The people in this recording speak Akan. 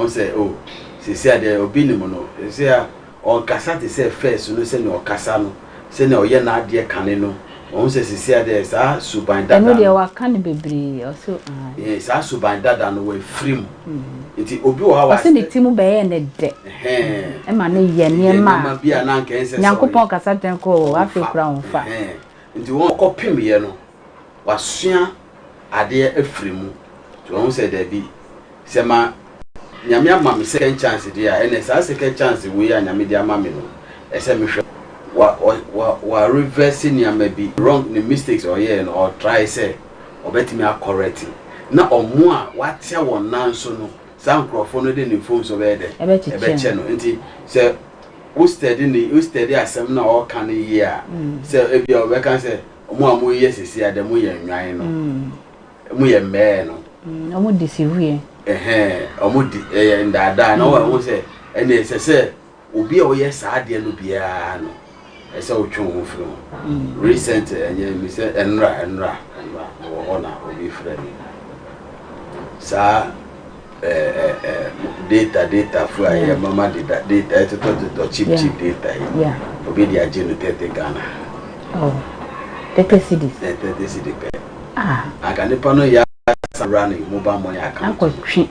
won say oh se say there Obinim no say on kasa te say first no say no kasa no say na oye na ade kane no won say say there sa suban dada no dey wa kan bebre also yes sa suban dada no we free mu nti obi wo ha wa say ne timu be ye ne de e ma ne ye ne ma bia na nka ense Nyankopon kasa ten ko afekura won fa nti won kopim ye no wasua ade afiri mu to won say there bi say ma nyame ama me second chance dia ene sa second chance we ya nyame dia ama me no e say me hwe wa reverse nyame bi wrong the mistakes or yeah or try say obetimi a correct na omo a watia won nanso no sa nkrofo no de ne phone so be de ebe che no nti say we study asem na o kan ye a say e bi o be kan say omo amu ye sisi ade mu ye nwan no mu ye me no omo deceive omo di ndada na wo say ene say obi a o ye sa ade no bia no ese o twon fro recent enye mi say enra ona obi friend sa data fu aye mama data to cheap data yeah obi dia jenu 30 Ghana oh 30 cedis pe aga ne pa no ya running mobile money account akwa twi